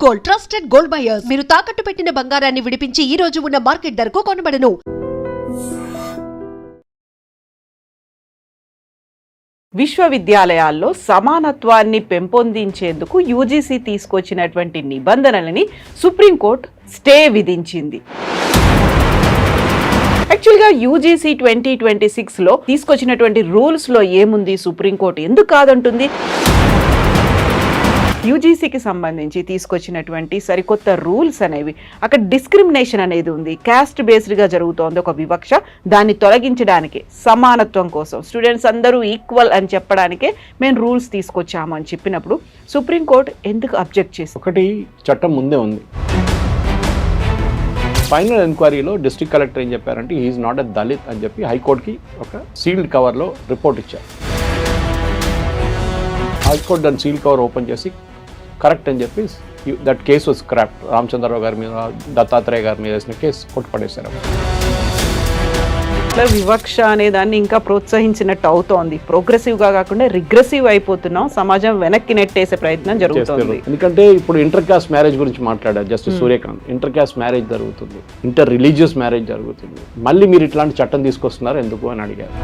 Gold trusted gold buyers మీరు తాకట్టు పెట్టిన బంగారాన్ని విడిపించి ఈ రోజు ఉన్న మార్కెట్ ధరకు కొనబడను. విశ్వవిద్యాలయాల్లో సమానత్వాన్ని పెంపొందించేందుకు యూజీసీ తీసుకొచ్చినటువంటి నిబంధనలని సుప్రీంకోర్టు స్టే విధించింది. యాక్చువల్గా యూజీసీ 2026లో తీసుకొచ్చినటువంటి రూల్స్లో ఏముంది, సుప్రీంకోర్టు ఎందుకు కాదంటుంది? యూజీసీకి సంబంధించి తీసుకొచ్చినటువంటి సరికొత్త రూల్స్ అనేవి, అక్కడ డిస్క్రిమినేషన్ అనేది ఉంది, క్యాస్ట్ బేస్డ్గా జరుగుతోంది ఒక వివక్ష, దాన్ని తొలగించడానికి సమానత్వం కోసం స్టూడెంట్స్ అందరూ ఈక్వల్ అని చెప్పడానికే మేము రూల్స్ తీసుకొచ్చాము అని చెప్పినప్పుడు సుప్రీంకోర్టు ఎందుకు అబ్జెక్ట్ చేసింది? ఒకటి చట్టం ముందే ఉంది. ఫైనల్ ఎంక్వైరీలో డిస్ట్రిక్ట్ కలెక్టర్ ఏం చెప్పారంటే ఈజ్ నాట్ ఎ దళిత్ అని చెప్పి హైకోర్టుకి ఒక సీల్డ్ కవర్లో రిపోర్ట్ ఇచ్చారు. హైకోర్టు దాని సీల్డ్ కవర్ ఓపెన్ చేసి కరెక్ట్ అని చెప్పి that case was scrapped. Ramachandra Rao గారి మీద, దత్తాత్రేయ గారి మీద వేసిన కేసు కొట్టుపడేశారు. వివక్ష అనే దాన్ని ఇంకా ప్రోత్సహించినట్టు అవుతోంది. ప్రోగ్రెసివ్గా కాకుండా రిగ్రెసివ్ అయిపోతున్నాం, సమాజం వెనక్కి నెట్టేసే ప్రయత్నం జరుగుతుంది. ఎందుకంటే ఇప్పుడు ఇంటర్ కాస్ట్ మ్యారేజ్ గురించి మాట్లాడారు justice Surya Kant. Inter caste marriage జరుగుతుంది, ఇంటర్ రిలీజియస్ మ్యారేజ్ జరుగుతుంది, మళ్ళీ మీరు ఇట్లాంటి చట్టం తీసుకొస్తున్నారు ఎందుకు అని అడిగారు.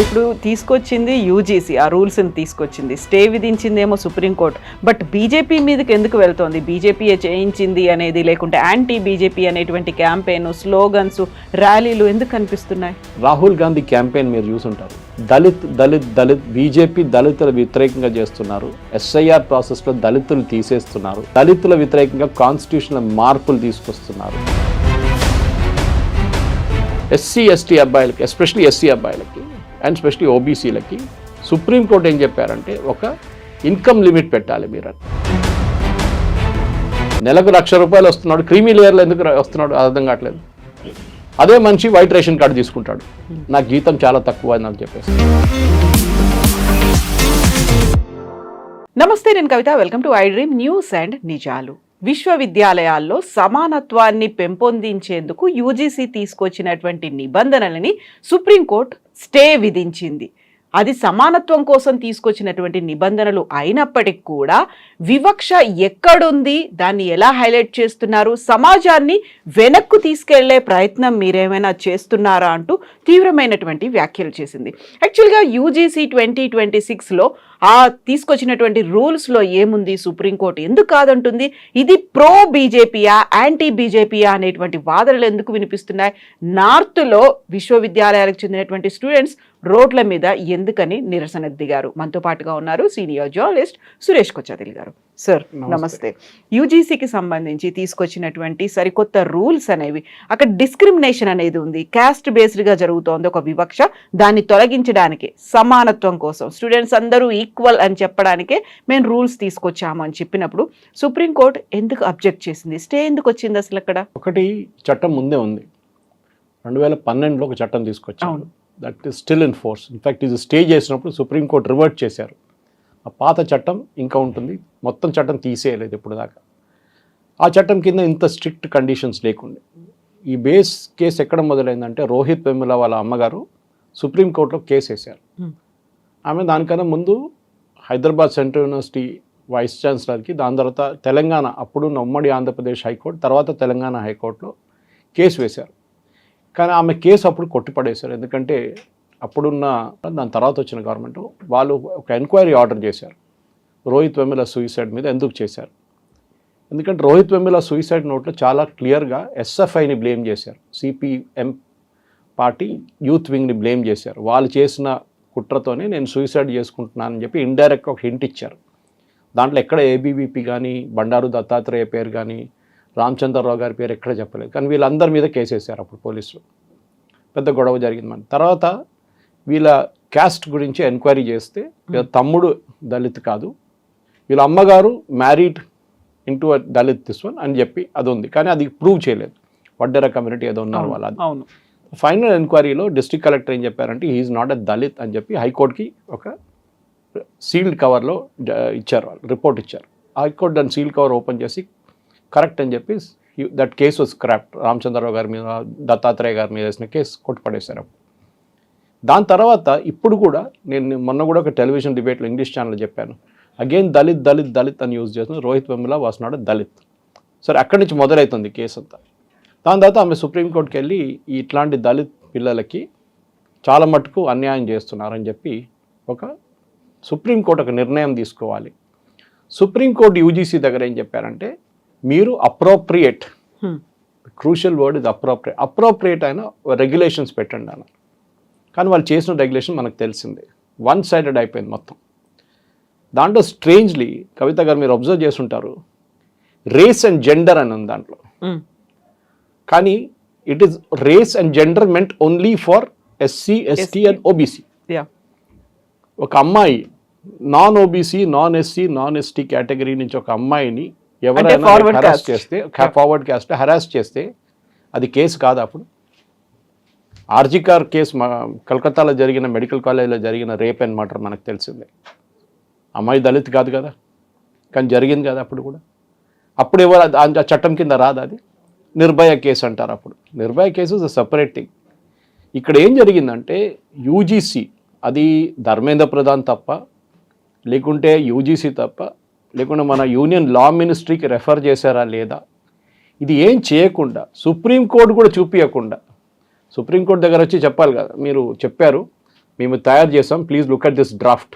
ఇప్పుడు తీసుకొచ్చింది యూజీసీ, ఆ రూల్స్ని తీసుకొచ్చింది, స్టే విధించిందేమో సుప్రీంకోర్టు. బట్ బీజేపీ మీదకి ఎందుకు వెళ్తోంది? బీజేపీయే చేయించింది అనేది, లేకుంటే యాంటీ బీజేపీ అనేటువంటి క్యాంపెయిన్, స్లోగన్స్, ర్యాలీలు ఎందుకు కనిపిస్తున్నాయి? రాహుల్ గాంధీ క్యాంపెయిన్ మీరు చూసుంటారు. దళిత్ దళిత్ దళిత్, బీజేపీ దళితుల వ్యతిరేకంగా చేస్తున్నారు, ఎస్ఐఆర్ ప్రాసెస్లో దళితులు తీసేస్తున్నారు, దళితుల వ్యతిరేకంగా కాన్స్టిట్యూషనల్ మార్పులు తీసుకొస్తున్నారు. ఎస్సీ ఎస్టీ అబ్బాయిలకి, ఎస్పెషలీ ఎస్సీ అబ్బాయిలకి అండ్ స్పెషలీ ఓబీసీలకి సుప్రీంకోర్టు ఏం చెప్పారంటే ఒక ఇన్కమ్ లిమిట్ పెట్టాలి మీరు. నెలకు ₹1,00,000 వస్తున్నాడు, క్రీమీ లేయర్లో ఎందుకు వస్తున్నాడు అర్థం కావట్లేదు. అదే మనిషి వైట్ రేషన్ కార్డు తీసుకుంటాడు, నాకు జీతం చాలా తక్కువ అని నాకు చెప్పేసి. నమస్తే, నేను Kavitha. Welcome to I dream news and నిజాలు. విశ్వవిద్యాలయాల్లో సమానత్వాన్ని పెంపొందించేందుకు యూజీసీ తీసుకొచ్చినటువంటి నిబంధనలని సుప్రీంకోర్టు స్టే విధించింది. అది సమానత్వం కోసం తీసుకొచ్చినటువంటి నిబంధనలు అయినప్పటికీ కూడా వివక్ష ఎక్కడుంది, దాన్ని ఎలా హైలైట్ చేస్తున్నారు, సమాజాన్ని వెనక్కు తీసుకెళ్లే ప్రయత్నం మీరేమైనా చేస్తున్నారా అంటూ తీవ్రమైనటువంటి వ్యాఖ్యలు చేసింది. యాక్చువల్గా యూజీసీ 2026లో ఆ తీసుకొచ్చినటువంటి రూల్స్లో ఏముంది, సుప్రీంకోర్టు ఎందుకు కాదంటుంది? ఇది ప్రో బీజేపీయా, యాంటీ బీజేపీయా అనేటువంటి వాదనలు ఎందుకు వినిపిస్తున్నాయి? నార్త్లో విశ్వవిద్యాలయాలకు చెందినటువంటి స్టూడెంట్స్ రోడ్ల మీద ఎందుకని నిరసన దిగారు? మనతో పాటుగా ఉన్నారు సీనియర్ జర్నలిస్ట్ సురేష్ కొచ్చాదిల్ గారు. సార్ నమస్తే. యూజీసీకి సంబంధించి తీసుకొచ్చినటువంటి సరికొత్త రూల్స్ అనేవి, అక్కడ డిస్క్రిమినేషన్ అనేది ఉంది, క్యాస్ట్ బేస్డ్గా జరుగుతోంది ఒక వివక్ష, దాన్ని తొలగించడానికి సమానత్వం కోసం స్టూడెంట్స్ అందరూ ఈక్వల్ అని చెప్పడానికే మేము రూల్స్ తీసుకొచ్చాము అని చెప్పినప్పుడు సుప్రీంకోర్టు ఎందుకు అబ్జెక్ట్ చేసింది? స్టే ఎందుకు వచ్చింది అసలు? అక్కడ ఒకటి చట్టం ముందే ఉంది. 2012లో ఒక చట్టం తీసుకొచ్చాము, that is still in force. In fact ఇది స్టే చేసినప్పుడు సుప్రీంకోర్టు రివర్ట్ చేశారు. ఆ పాత చట్టం ఇంకా ఉంటుంది, మొత్తం చట్టం తీసేయలేదు ఇప్పుడు దాకా. ఆ చట్టం కింద ఇంత స్ట్రిక్ట్ కండిషన్స్ లేకుండే. ఈ బేస్ కేసు ఎక్కడ మొదలైందంటే రోహిత్ వెముల వాళ్ళ అమ్మగారు సుప్రీంకోర్టులో కేసు వేశారు. ఆమె దానికన్నా ముందు హైదరాబాద్ సెంట్రల్ యూనివర్సిటీ వైస్ ఛాన్సలర్కి, దాని తర్వాత తెలంగాణ, అప్పుడున్న ఉమ్మడి ఆంధ్రప్రదేశ్ హైకోర్టు, తర్వాత తెలంగాణ హైకోర్టులో కేసు వేశారు. కానీ ఆమె కేసు అప్పుడు కొట్టిపడేశారు. ఎందుకంటే అప్పుడున్న దాని తర్వాత వచ్చిన గవర్నమెంట్ వాళ్ళు ఒక ఎంక్వైరీ ఆర్డర్ చేశారు రోహిత్ వెముల సూసైడ్ మీద. ఎందుకు చేశారు? ఎందుకంటే రోహిత్ వెముల సూసైడ్ నోట్లో చాలా క్లియర్గా ఎస్ఎఫ్ఐని బ్లేమ్ చేశారు, సిపిఎం పార్టీ యూత్ వింగ్ని బ్లేమ్ చేశారు. వాళ్ళు చేసిన కుట్రతోనే నేను సూసైడ్ చేసుకుంటున్నానని చెప్పి ఇండైరెక్ట్గా ఒక హింట్ ఇచ్చారు. దాంట్లో ఎక్కడ ఏబీవీపీ కానీ, బండారు దత్తాత్రేయ పేరు కానీ, రామచంద్రరావు గారి పేరు ఎక్కడ చెప్పలేదు. కానీ వీళ్ళందరి మీద కేసు వేశారు అప్పుడు పోలీసులు. పెద్ద గొడవ జరిగింది. మన తర్వాత వీళ్ళ క్యాస్ట్ గురించి ఎంక్వైరీ చేస్తే వీళ్ళ తమ్ముడు దళిత్ కాదు, వీళ్ళ అమ్మగారు married into Dalit this one అని చెప్పి అది ఉంది. కానీ అది ప్రూవ్ చేయలేదు, వడ్డెర కమ్యూనిటీ ఏదో ఉన్నారు వాళ్ళు. అవును. ఫైనల్ ఎంక్వైరీలో డిస్ట్రిక్ట్ కలెక్టర్ ఏం చెప్పారంటే ఈజ్ నాట్ ఎ దళిత్ అని చెప్పి హైకోర్టుకి ఒక సీల్డ్ కవర్లో ఇచ్చారు, వాళ్ళు రిపోర్ట్ ఇచ్చారు. హైకోర్టు దాని సీల్డ్ కవర్ ఓపెన్ చేసి కరెక్ట్ అని చెప్పి that case was scrapped. Ramachandra Rao గారి మీద, దత్తాత్రేయ గారి మీద వేసిన కేసు కొట్టుపడేశారు. దాని తర్వాత ఇప్పుడు కూడా నేను మొన్న కూడా ఒక టెలివిజన్ డిబేట్లో ఇంగ్లీష్ ఛానల్ చెప్పాను, అగైన్ దళిత్ దళిత్ దళిత్ అని యూజ్ చేస్తున్నారు. Rohith Vemula was not Dalit. సరే అక్కడి నుంచి మొదలవుతుంది కేసు అంతా. దాని తర్వాత ఆమె సుప్రీంకోర్టుకి వెళ్ళి ఇట్లాంటి దళిత్ పిల్లలకి చాలా మటుకు అన్యాయం చేస్తున్నారని చెప్పి సుప్రీంకోర్టు ఒక నిర్ణయం తీసుకోవాలి. సుప్రీంకోర్టు యూజీసీ దగ్గర ఏం చెప్పారంటే మీరు అప్రోప్రియేట్, క్రూషియల్ వర్డ్ ఇది అప్రోప్రియేట్ అయిన రెగ్యులేషన్స్ పెట్టండి అన్నారు. కానీ వాళ్ళు చేసిన రెగ్యులేషన్ మనకు తెలిసిందే, వన్ సైడెడ్ అయిపోయింది మొత్తం. దాంట్లో స్ట్రేంజ్లీ కవిత గారు మీరు అబ్జర్వ్ చేస్తుంటారు, రేస్ అండ్ జెండర్ అని ఉంది దాంట్లో. కానీ it is race and gender meant only for SC, ST and OBC. ఒక అమ్మాయి non OBC, non SC, non ST category నుంచి ఒక అమ్మాయిని ఎవరైనా హరాస్ చేస్తే, ఫార్వర్డ్ క్యాస్ట్ హరాస్ చేస్తే అది కేసు కాదు. అప్పుడు ఆర్జికార్ కేసు కలకత్తాలో జరిగిన మెడికల్ కాలేజ్లో జరిగిన రేప్ అండ్ మర్డర్ మనకు తెలిసిందే. అమ్మాయి దళిత్ కాదు కదా, కానీ జరిగింది కదా అప్పుడు కూడా. అప్పుడు ఎవరు ఆ చట్టం కింద రాదు, అది నిర్భయ కేసు అంటారు. అప్పుడు Nirbhaya case is a separate thing. ఇక్కడ ఏం జరిగిందంటే యూజీసీ, అది ధర్మేంద్ర ప్రధాన్ తప్ప, లేకుంటే యూజీసీ తప్ప, లేకుంటే మన యూనియన్ లా మినిస్ట్రీకి రెఫర్ చేశారా లేదా, ఇది ఏం చేయకుండా సుప్రీంకోర్టు కూడా చూపించకుండా సుప్రీంకోర్టు దగ్గర వచ్చి చెప్పాలి కదా, మీరు చెప్పారు మేము తయారు చేసాం, please look at this draft,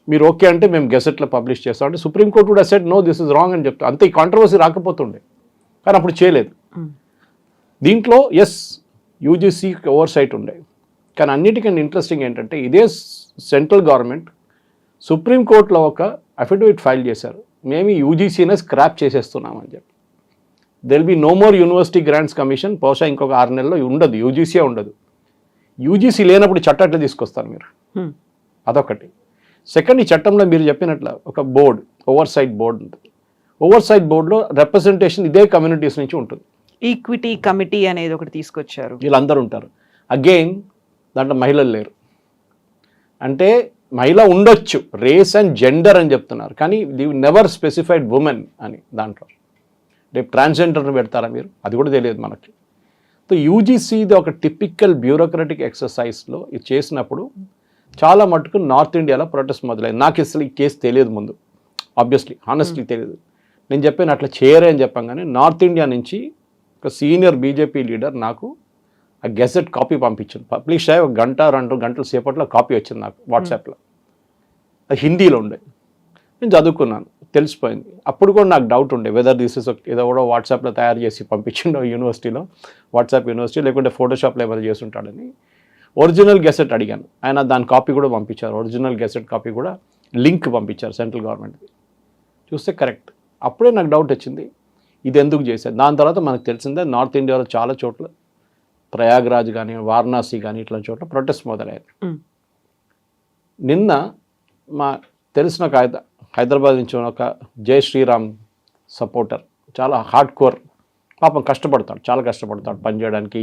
మీరు ఓకే అంటే మేము గెజెట్లో పబ్లిష్ చేస్తాం అంటే సుప్రీంకోర్టు కూడా said no this is wrong అని చెప్తాం. అంతే, ఈ కాంట్రవర్సీ రాకపోతుండే, కానీ అప్పుడు చేయలేదు. దీంట్లో ఎస్ యూజీసీ ఓవర్ సైట్ ఉండే, కానీ అన్నిటికన్నా ఇంట్రెస్టింగ్ ఏంటంటే ఇదే సెంట్రల్ గవర్నమెంట్ సుప్రీంకోర్టులో ఒక అఫిడవిట్ ఫైల్ చేశారు, మేము యూజీసీనే స్క్రాప్ చేసేస్తున్నామని చెప్పి. They'll be no more university grants commission. బహుశా ఇంకొక 6 నెలల్లో ఉండదు, యూజీసీ ఉండదు. యూజీసీ లేనప్పుడు చట్టం ఎట్లా తీసుకొస్తారు మీరు, అదొకటి. సెకండ్, ఈ చట్టంలో మీరు చెప్పినట్ల ఒక బోర్డు, ఓవర్ సైట్ బోర్డు ఉంటుంది. ఓవర్ సైట్ బోర్డులో రిప్రజెంటేషన్ ఇదే కమ్యూనిటీస్ నుంచి ఉంటుంది. ఈక్విటీ కమిటీ అనేది ఒకటి తీసుకొచ్చారు, వీళ్ళందరూ ఉంటారు. అగైన్ దాంట్లో మహిళలు లేరు. అంటే మహిళ ఉండొచ్చు, రేస్ అండ్ జెండర్ అని చెప్తున్నారు, కానీ ది నెవర్ స్పెసిఫైడ్ ఉమెన్ అని. దాంట్లో రేపు ట్రాన్స్జెండర్ని పెడతారా మీరు, అది కూడా తెలియదు మనకి. సో యూజీసీది ఒక టిపికల్ బ్యూరోక్రటిక్ ఎక్సర్సైజ్లో ఇది చేసినప్పుడు చాలా మటుకు నార్త్ ఇండియాలో ప్రొటెస్ట్ మొదలైంది. నాకు అసలు ఈ కేసు తెలియదు ముందు, ఆబ్వియస్లీ హానెస్ట్లీ తెలియదు. నేను చెప్పాను అట్లా చేయరే అని చెప్పంగానే నార్త్ ఇండియా నుంచి ఒక సీనియర్ బీజేపీ లీడర్ నాకు ఆ గెజెట్ కాపీ పంపించింది. పబ్లిష్ అయ్యి 1-2 గంటల సేపట్లో కాపీ వచ్చింది నాకు వాట్సాప్లో. అది హిందీలో ఉండే, నేను చదువుకున్నాను, తెలిసిపోయింది. అప్పుడు కూడా నాకు డౌట్ ఉండే వెదర్ దిస్ ఇస్ ఏదో కూడా వాట్సాప్లో తయారు చేసి పంపించిండో యూనివర్సిటీలో, వాట్సాప్ యూనివర్సిటీ, లేకుంటే ఫోటోషాప్లో ఎవరు చేసి ఉంటాడని. ఒరిజినల్ గెసెట్ అడిగాను, ఆయన దాని కాపీ కూడా పంపించారు, ఒరిజినల్ గెసెట్ కాపీ కూడా లింక్ పంపించారు సెంట్రల్ గవర్నమెంట్కి. చూస్తే కరెక్ట్. అప్పుడే నాకు డౌట్ వచ్చింది ఇది ఎందుకు చేశారు. దాని తర్వాత మనకు తెలిసిందే నార్త్ ఇండియాలో చాలా చోట్ల, ప్రయాగ్రాజ్ కానీ వారణాసి కానీ ఇట్లాంటి చోట్ల ప్రొటెస్ట్ మొదలయ్యాయి. నిన్న మా తెలిసిన ఒక హైదరాబాద్ నుంచి ఒక జై శ్రీరామ్ సపోర్టర్, చాలా హార్డ్ కోర్, పాపం కష్టపడతాడు, చాలా కష్టపడతాడు పనిచేయడానికి.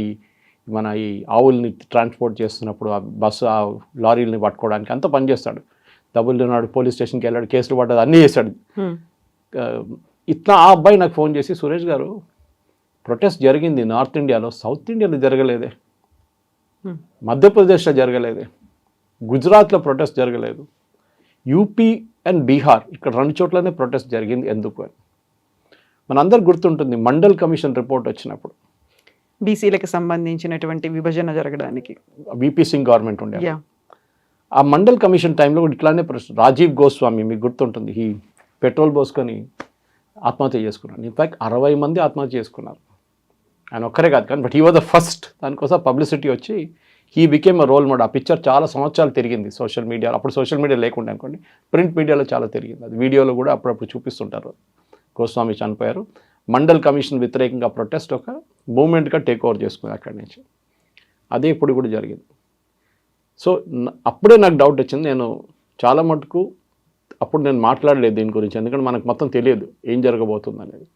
మన ఈ ఆవుల్ని ట్రాన్స్పోర్ట్ చేస్తున్నప్పుడు ఆ బస్సు, ఆ లారీలని పట్టుకోవడానికి అంతా పనిచేస్తాడు. డబ్బులు ఉన్నాడు, పోలీస్ స్టేషన్కి వెళ్ళాడు, కేసులు పడ్డాడు, అన్నీ చేశాడు. ఇట్లా ఆ అబ్బాయి నాకు ఫోన్ చేసి, సురేష్ గారు ప్రొటెస్ట్ జరిగింది నార్త్ ఇండియాలో, సౌత్ ఇండియాలో జరగలేదే, మధ్యప్రదేశ్లో జరగలేదే, గుజరాత్లో ప్రొటెస్ట్ జరగలేదు, యూపీ అండ్ బీహార్ ఇక్కడ 2 చోట్లనే ప్రొటెస్ట్ జరిగింది, ఎందుకు అని. మనందరికి గుర్తుంటుంది మండల్ కమిషన్ రిపోర్ట్ వచ్చినప్పుడు, బీసీలకు సంబంధించినటువంటి విభజన జరగడానికి విపి సింగ్ గవర్నమెంట్ ఉండే. ఆ మండల్ కమిషన్ టైంలో కూడా ఇట్లానే రాజీవ్ గోస్వామి మీకు గుర్తుంటుంది, ఈ పెట్రోల్ పోసుకొని ఆత్మహత్య చేసుకున్నాడు. ఇన్ఫ్యాక్ట్ 60 మంది ఆత్మహత్య చేసుకున్నారు, ఆయన ఒక్కరే కాదు కానీ, but he was the first. దానికోసం పబ్లిసిటీ వచ్చి he became a role model. ఆ పిక్చర్ చాలా సంవత్సరాలు తిరిగింది సోషల్ మీడియాలో. అప్పుడు సోషల్ మీడియా లేకుండా అనుకోండి, ప్రింట్ మీడియాలో చాలా తిరిగింది. అది వీడియోలో కూడా అప్పుడప్పుడు చూపిస్తుంటారు. గోస్వామి చనిపోయారు. మండల్ కమిషన్ వ్యతిరేకంగా ప్రొటెస్ట్ ఒక మూమెంట్గా టేక్ ఓవర్ చేసుకుంది అక్కడి నుంచి. అదే ఇప్పుడు కూడా జరిగింది. సో అప్పుడే నాకు డౌట్ వచ్చింది. నేను చాలా మటుకు అప్పుడు నేను మాట్లాడలేదు దీని గురించి, ఎందుకంటే మనకు మొత్తం తెలియదు ఏం జరగబోతుంది అనేది.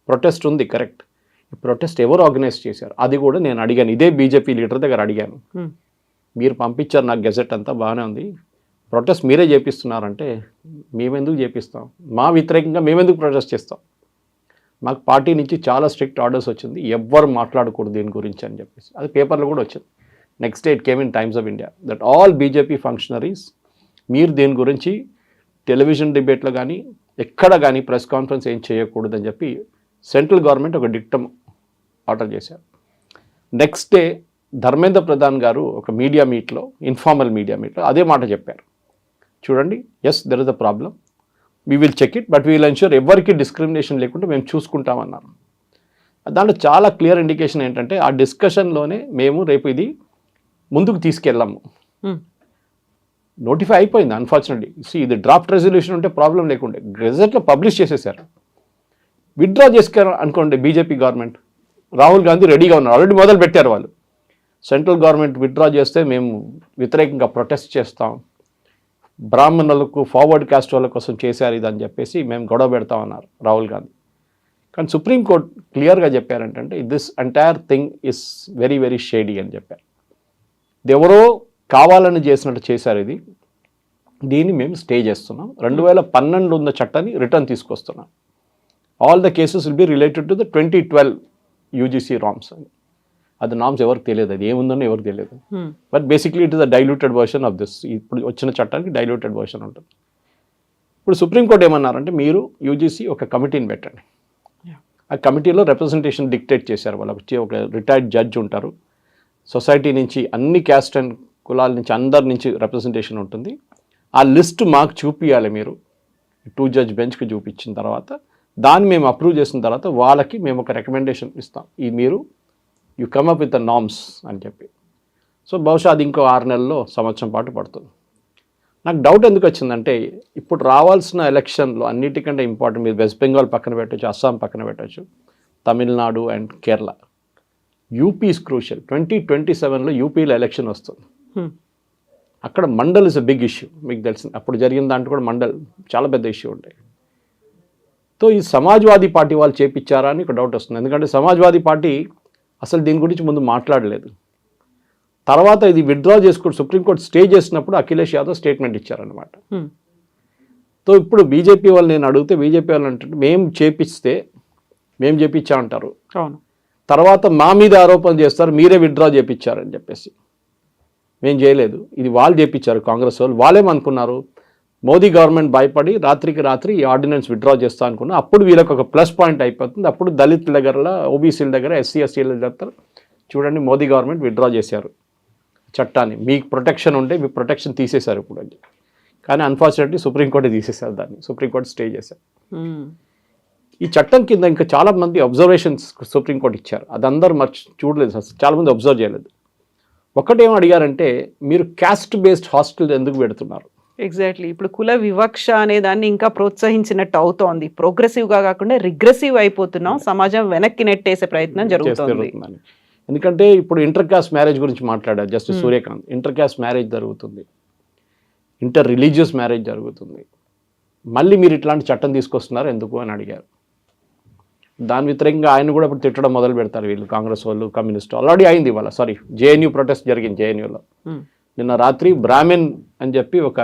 ప్రొటెస్ట్ ఉంది, కరెక్ట్. ఈ ప్రొటెస్ట్ ఎవరు ఆర్గనైజ్ చేశారు అది కూడా నేను అడిగాను, ఇదే బీజేపీ లీడర్ దగ్గర అడిగాను. మీరు పంపించారు నాకు గెజెట్ అంతా బాగానే ఉంది, ప్రొటెస్ట్ మీరే చేపిస్తున్నారంటే మేమెందుకు చేపిస్తాం, మా వ్యతిరేకంగా మేమెందుకు ప్రొటెస్ట్ చేస్తాం, మాకు పార్టీ నుంచి చాలా స్ట్రిక్ట్ ఆర్డర్స్ వచ్చింది, ఎవ్వరు మాట్లాడకూడదు దీని గురించి అని చెప్పేసి. అది పేపర్లో కూడా వచ్చింది. Next day it came in times of India that all BJP functionaries, మీరు దీని గురించి టెలివిజన్ డిబేట్లో కానీ ఎక్కడ కానీ ప్రెస్ కాన్ఫరెన్స్ ఏం చేయకూడదని చెప్పి సెంట్రల్ గవర్నమెంట్ ఒక డిక్టమ్ ఆర్డర్ చేశారు. నెక్స్ట్ డే ధర్మేంద్ర ప్రధాన్ గారు ఒక మీడియా మీట్లో, ఇన్ఫార్మల్ మీడియా మీట్లో అదే మాట చెప్పారు. చూడండి, yes there is a problem, we will check it, but we will ensure ఎవరికి డిస్క్రిమినేషన్ లేకుండా మేము చూసుకుంటామన్నారు. దాంట్లో చాలా క్లియర్ ఇండికేషన్ ఏంటంటే ఆ డిస్కషన్లోనే మేము రేపు ఇది ముందుకు తీసుకెళ్ళాము. నోటిఫై అయిపోయింది అన్ఫార్చునేట్లీ. ఇది డ్రాఫ్ట్ రెజల్యూషన్ ఉంటే ప్రాబ్లం లేకుండే, గెజెట్లో పబ్లిష్ చేసేసారు. విత్డ్రా చేసుకోరు అనుకోండి బీజేపీ గవర్నమెంట్, రాహుల్ గాంధీ రెడీగా ఉన్నారు, ఆల్రెడీ మొదలు పెట్టారు వాళ్ళు. సెంట్రల్ గవర్నమెంట్ విత్డ్రా చేస్తే మేము వ్యతిరేకంగా ప్రొటెస్ట్ చేస్తాం, బ్రాహ్మణులకు ఫార్వర్డ్ కాస్ట్ వాళ్ళ కోసం చేశారు ఇది అని చెప్పేసి మేము గొడవ పెడతామన్నారు రాహుల్ గాంధీ. కానీ సుప్రీంకోర్టు క్లియర్గా చెప్పారంటే this entire thing is very very shady అని చెప్పారు. ఇది ఎవరో కావాలని చేసినట్టు చేశారు, ఇది దీన్ని మేము స్టే చేస్తున్నాం. 2012 ఉన్న చట్టాన్ని రిటర్న్ తీసుకొస్తున్నాం. All the cases will be related to the 2012 UGC norms అని. అది నామ్స్ ఎవరికి తెలియదు, అది ఏముందని ఎవరికి తెలియదు. But basically it is a diluted version of this. ఇప్పుడు వచ్చిన చట్టానికి డైల్యూటెడ్ వర్షన్ ఉంటుంది. ఇప్పుడు సుప్రీంకోర్టు ఏమన్నారంటే మీరు యూజీసీ ఒక కమిటీని పెట్టండి. ఆ కమిటీలో రిప్రజెంటేషన్ డిక్టేట్ చేశారు. వాళ్ళకి ఒక రిటైర్డ్ జడ్జ్ ఉంటారు, సొసైటీ నుంచి అన్ని క్యాస్ట్ అండ్ కులాల నుంచి అందరి నుంచి రిప్రజెంటేషన్ ఉంటుంది. ఆ లిస్ట్ మాకు చూపించాలి మీరు, 2 జడ్జ్ బెంచ్కి చూపించిన తర్వాత దాన్ని మేము అప్రూవ్ చేసిన తర్వాత వాళ్ళకి మేము ఒక రికమెండేషన్ ఇస్తాం, ఈ మీరు you come up with the norms అని చెప్పి. సో బహుశా అది ఇంకో 6 నెలల్లో సంవత్సరం పాటు పడుతుంది. నాకు డౌట్ ఎందుకు వచ్చిందంటే ఇప్పుడు రావాల్సిన ఎలక్షన్లో అన్నిటికంటే ఇంపార్టెంట్, మీరు వెస్ట్ బెంగాల్ పక్కన పెట్టచ్చు, అస్సాం పక్కన పెట్టచ్చు, Tamil Nadu and Kerala, UP is crucial. 2027లో యూపీలో ఎలక్షన్ వస్తుంది. అక్కడ Mandal is a big issue, మీకు తెలిసింది. అప్పుడు జరిగిన దాంట్లో కూడా మండల్ చాలా పెద్ద ఇష్యూ ఉంటాయి. సో ఈ సమాజ్వాదీ పార్టీ వాళ్ళు చేపించారా అని ఒక డౌట్ వస్తుంది. ఎందుకంటే సమాజ్వాదీ పార్టీ అసలు దీని గురించి ముందు మాట్లాడలేదు. తర్వాత ఇది విత్డ్రా చేసుకుంటూ సుప్రీంకోర్టు స్టే చేసినప్పుడు అఖిలేష్ యాదవ్ స్టేట్మెంట్ ఇచ్చారనమాట. సో ఇప్పుడు బీజేపీ వాళ్ళు నేను అడిగితే బీజేపీ వాళ్ళు అంటే మేము చేపించా అంటారు, అవును, తర్వాత మా మీద ఆరోపణ చేస్తారు మీరే విత్డ్రా చేపించారని చెప్పేసి. మేము చేయలేదు, ఇది వాళ్ళు చేపించారు కాంగ్రెస్ వాళ్ళు. వాళ్ళేమనుకున్నారు, మోదీ గవర్నమెంట్ భయపడి రాత్రికి రాత్రి ఈ ఆర్డినెన్స్ విత్డ్రా చేస్తా అనుకున్నా. అప్పుడు వీళ్ళకి ఒక ప్లస్ పాయింట్ అయిపోతుంది. అప్పుడు దళితుల దగ్గర, ఓబీసీల దగ్గర, ఎస్సీల దగ్గర చూడండి మోదీ గవర్నమెంట్ విత్డ్రా చేశారు చట్టాన్ని, మీకు ప్రొటెక్షన్ ఉంటే మీ ప్రొటెక్షన్ తీసేశారు ఇప్పుడు అని. కానీ అన్ఫార్చునేట్లీ సుప్రీంకోర్టు తీసేశారు దాన్ని, సుప్రీంకోర్టు స్టే చేశారు. ఈ చట్టం కింద ఇంకా చాలా మంది అబ్జర్వేషన్స్ సుప్రీంకోర్టు ఇచ్చారు, అది అందరూ చూడలేదు, చాలామంది అబ్జర్వ్ చేయలేదు. ఒకటేమో అడిగారంటే మీరు క్యాస్ట్ బేస్డ్ హాస్టల్ ఎందుకు పెడుతున్నారు. ఎగ్జాక్ట్లీ, ఇప్పుడు కుల వివక్ష అనే దాన్ని ఇంకా ప్రోత్సహించినట్టు అవుతోంది. ప్రోగ్రెసివ్గా కాకుండా రిగ్రెసివ్ అయిపోతున్నాం, సమాజం వెనక్కి నెట్టేసే ప్రయత్నం జరుగుతుంది. ఎందుకంటే ఇప్పుడు ఇంటర్ కాస్ట్ మ్యారేజ్ గురించి మాట్లాడారు justice Surya Kant. Inter caste marriage జరుగుతుంది, ఇంటర్ రిలీజియస్ మ్యారేజ్ జరుగుతుంది, మళ్ళీ మీరు ఇట్లాంటి చట్టం తీసుకొస్తున్నారు ఎందుకు అని అడిగారు. దాని వ్యతిరేకంగా ఆయన కూడా ఇప్పుడు తిట్టడం మొదలు పెడతారు వీళ్ళు, కాంగ్రెస్ వాళ్ళు, కమ్యూనిస్ట్. ఆల్రెడీ అయింది ఇవాళ, సారీ జేఎన్యూ ప్రొటెస్ట్ జరిగింది జేఎన్యూలో నిన్న రాత్రి. బ్రాహ్మిన్ అని చెప్పి ఒక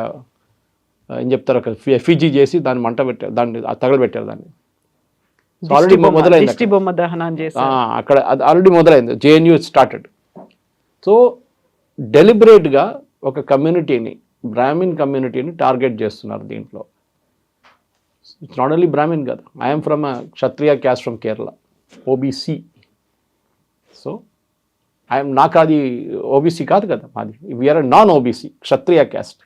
ఏం చెప్తారు, ఒక ఎఫిజీ చేసి దాన్ని మంట పెట్టారు, దాన్ని తగలబెట్టారు దాన్ని. ఆల్రెడీ మొదలైంది అక్కడ, అది ఆల్రెడీ మొదలైంది, జేఎన్యూ స్టార్టెడ్. సో డెలిబరేట్గా ఒక కమ్యూనిటీని, బ్రాహ్మిన్ కమ్యూనిటీని టార్గెట్ చేస్తున్నారు దీంట్లో. ఇట్స్ నాట్ ఓన్లీ బ్రాహ్మిన్ కదా, I'm from Kshatriya caste from Kerala, OBC. So నాకు అది ఓబీసీ కాదు కదా మాది, we're non OBC, Kshatriya caste.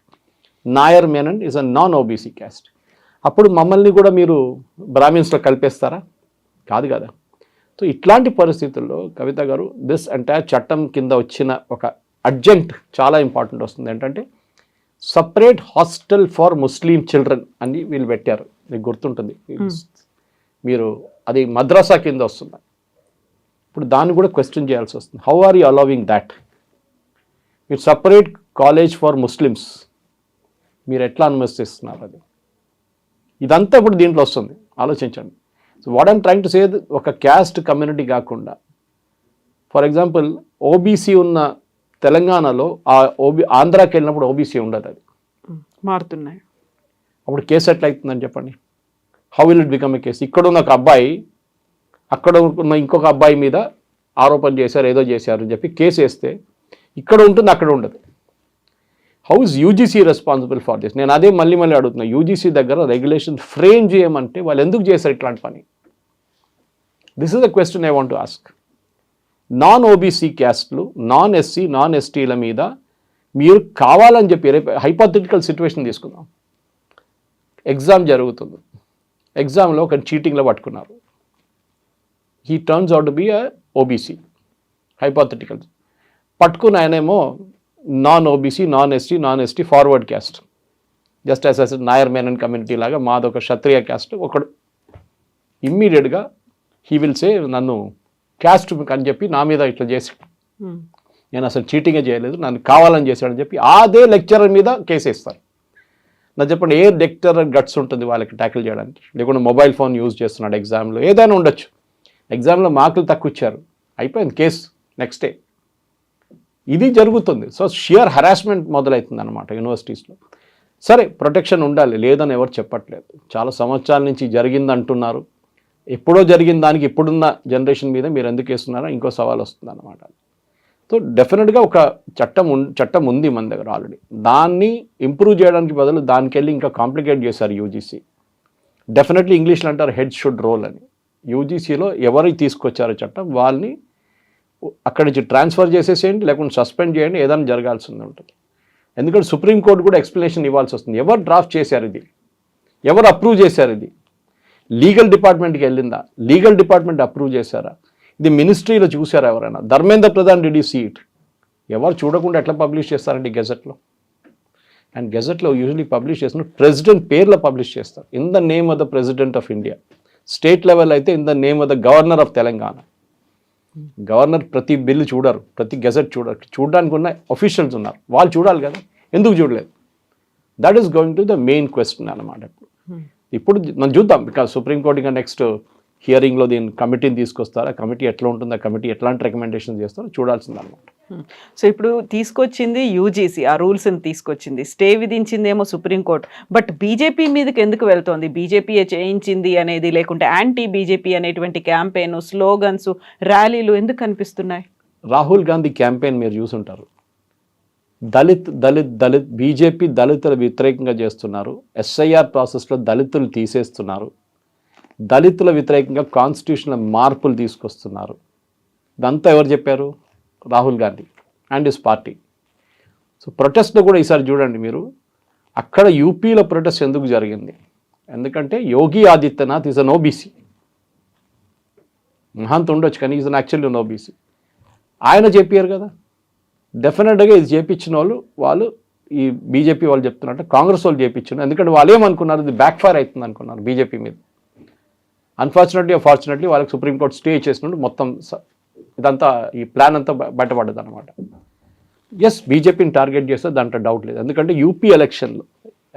Nair Menon is a non OBC caste. అప్పుడు మమ్మల్ని కూడా మీరు బ్రాహ్మిన్స్లో కలిపేస్తారా? కాదు కదా. సో ఇట్లాంటి పరిస్థితుల్లో కవిత గారు, దిస్ ఎంటైర్ చట్టం కింద వచ్చిన ఒక అడ్జంక్ట్ చాలా ఇంపార్టెంట్ వస్తుంది. ఏంటంటే separate hostel for Muslim children అని వీళ్ళు పెట్టారు, మీకు గుర్తుంటుంది మీరు, అది మద్రసా కింద వస్తుంది. ఇప్పుడు దాన్ని కూడా క్వశ్చన్ చేయాల్సి వస్తుంది. How are you allowing that? మీరు సపరేట్ కాలేజ్ ఫర్ ముస్లిమ్స్ మీరు ఎట్లా అనుమతిస్తున్నారు? అది ఇదంతా ఇప్పుడు దీంట్లో వస్తుంది, ఆలోచించండి. So what I'm trying to say, ఒక క్యాస్ట్ కమ్యూనిటీ కాకుండా, ఫర్ ఎగ్జాంపుల్ ఓబీసీ ఉన్న తెలంగాణలో ఆంధ్రాకి వెళ్ళినప్పుడు ఓబీసీ ఉండదు, అది మారుతున్నాయి. అప్పుడు కేసు ఎట్లా అవుతుందని చెప్పండి. How will it become a case? ఇక్కడ ఉన్న ఒక అబ్బాయి అక్కడ ఉన్న ఇంకొక అబ్బాయి మీద ఆరోపణ చేశారు, ఏదో చేశారు అని చెప్పి కేసు వేస్తే ఇక్కడ ఉంటుంది, అక్కడ ఉండదు. How is UGC responsible for this? నేను అదే మళ్ళీ అడుగుతున్నా. యూజీసీ దగ్గర రెగ్యులేషన్ ఫ్రేమ్ చేయమంటే వాళ్ళు ఎందుకు చేశారు ఇట్లాంటి పని? This is the question I want to ask. Non OBC క్యాస్ట్లు, నాన్ ఎస్సీ, నాన్ ఎస్టీల మీద మీరు కావాలని చెప్పి, రేపు హైపోథెటికల్ సిచ్యువేషన్ తీసుకుందాం. ఎగ్జామ్ జరుగుతుంది, ఎగ్జామ్లో ఒక చీటింగ్లో పట్టుకున్నారు. He turns out to be a OBC, hypothetical. పట్టుకున్న ఆయనేమో non OBC, non ST forward caste, just as Nair Menon community లాగా మాదొక క్షత్రియ క్యాస్ట్. ఒకడు ఇమ్మీడియట్గా హీ విల్ సే నన్ను క్యాస్ట్ అని చెప్పి నా మీద ఇట్లా చేసి, నేను అసలు చీటింగే చేయలేదు, నన్ను కావాలని చేశాడని చెప్పి అదే లెక్చరర్ మీద కేసు వేస్తారు. నాకు చెప్పండి, ఏ లెక్చరర్ గట్స్ ఉంటుంది వాళ్ళకి ట్యాకిల్ చేయడానికి? లేకుంటే మొబైల్ ఫోన్ యూజ్ చేస్తున్నాడు ఎగ్జామ్లో, ఏదైనా ఉండొచ్చు. ఎగ్జామ్లో మార్కులు తక్కువ ఇచ్చారు, అయిపోయింది కేసు, నెక్స్ట్ డే. ఇది జరుగుతుంది. సో షియర్ హరాస్మెంట్ మొదలవుతుంది అనమాట యూనివర్సిటీస్లో. సరే, ప్రొటెక్షన్ ఉండాలి, లేదని ఎవరు చెప్పట్లేదు. చాలా సంవత్సరాల నుంచి జరిగింది అంటున్నారు. ఎప్పుడో జరిగిన దానికి ఇప్పుడున్న జనరేషన్ మీద మీరు ఎందుకు వేస్తున్నారో ఇంకో సవాల్ వస్తుంది అన్నమాట. సో డెఫినెట్గా ఒక చట్టం ఉంది మన దగ్గర ఆల్రెడీ. దాన్ని ఇంప్రూవ్ చేయడానికి బదులు దానికి వెళ్ళి ఇంకా కాంప్లికేట్ చేశారు యూజీసీ. డెఫినెట్లీ ఇంగ్లీష్లో అంటారు హెడ్ షుడ్ రోల్ అని. యూజీసీలో ఎవరికి తీసుకొచ్చారో చట్టం వాళ్ళని అక్కడి నుంచి ట్రాన్స్ఫర్ చేసేసేయండి, లేకుంటే సస్పెండ్ చేయండి, ఏదైనా జరగాల్సింది ఉంటుంది. ఎందుకంటే సుప్రీంకోర్టు కూడా ఎక్స్ప్లెనేషన్ ఇవ్వాల్సి వస్తుంది. ఎవరు డ్రాఫ్ట్ చేశారు ఇది, ఎవరు అప్రూవ్ చేశారు ఇది, లీగల్ డిపార్ట్మెంట్కి వెళ్ళిందా, లీగల్ డిపార్ట్మెంట్ అప్రూవ్ చేశారా, ఇది మినిస్ట్రీలో చూసారా ఎవరైనా? Dharmendra Pradhan did you see it? ఎవరు చూడకుండా ఎట్లా పబ్లిష్ చేస్తారండి గెజెట్లో? అండ్ గెజెట్లో యూజువలీ పబ్లిష్ చేసిన ప్రెసిడెంట్ పేర్లో పబ్లిష్ చేస్తారు. In the name of the president of India. State level అయితే in the name of the governor of Telangana. Governor ప్రతి బిల్లు చూడరు, ప్రతి గెజెట్ చూడరు. చూడడానికి ఉన్న అఫీషియల్స్ ఉన్నారు, వాళ్ళు చూడాలి కదా, ఎందుకు చూడలేదు? That is going to the main question అన్నమాట. ఇప్పుడు మనం చూద్దాం, బికాజ్ సుప్రీంకోర్టు ఇంకా నెక్స్ట్ హియరింగ్లో దీని కమిటీని తీసుకొస్తారా, కమిటీ ఎట్లా ఉంటుందో, కమిటీ ఎట్లాంటి రికమెండేషన్ చేస్తారో చూడాల్సింది అనమాట. సో ఇప్పుడు తీసుకొచ్చింది యూజీసీ, ఆ రూల్స్ని తీసుకొచ్చింది, స్టే విధించిందేమో సుప్రీంకోర్టు. బట్ బీజేపీ మీదకి ఎందుకు వెళ్తోంది? బీజేపీయే చేయించింది అనేది, లేకుంటే యాంటీ బీజేపీ అనేటువంటి క్యాంపెయిన్, స్లోగన్స్, ర్యాలీలు ఎందుకు కనిపిస్తున్నాయి? రాహుల్ గాంధీ క్యాంపెయిన్ మీరు చూసుంటారు. దళిత్ దళిత్ దళిత్, బీజేపీ దళితుల వ్యతిరేకంగా చేస్తున్నారు, ఎస్ఐఆర్ ప్రాసెస్లో దళితులు తీసేస్తున్నారు, దళితుల వ్యతిరేకంగా కాన్స్టిట్యూషనల్ మార్పులు తీసుకొస్తున్నారు. ఇదంతా ఎవరు చెప్పారు? Rahul Gandhi and his party. So ప్రొటెస్ట్లో కూడా ఈసారి చూడండి మీరు, అక్కడ యూపీలో ప్రొటెస్ట్ ఎందుకు జరిగింది? ఎందుకంటే Yogi Adityanath is an OBC. మహాంత్ ఉండొచ్చు కానీ is an actually an OBC. ఆయన చెప్పారు కదా. డెఫినెట్గా ఇది చేపించిన వాళ్ళు ఈ బీజేపీ వాళ్ళు చెప్తున్నట్టు కాంగ్రెస్ వాళ్ళు చేపించారు. ఎందుకంటే వాళ్ళు ఏమనుకున్నారు, ఇది బ్యాక్ ఫైర్ అవుతుంది అనుకున్నారు బీజేపీ మీద. ఫార్చునేట్లీ వాళ్ళకి సుప్రీంకోర్టు స్టే చేసినట్టు మొత్తం ఇదంతా, ఈ ప్లాన్ అంతా బయటపడ్డది అనమాట. ఎస్, బీజేపీని టార్గెట్ చేస్తే దాంట్లో డౌట్ లేదు. ఎందుకంటే యూపీ ఎలక్షన్లో,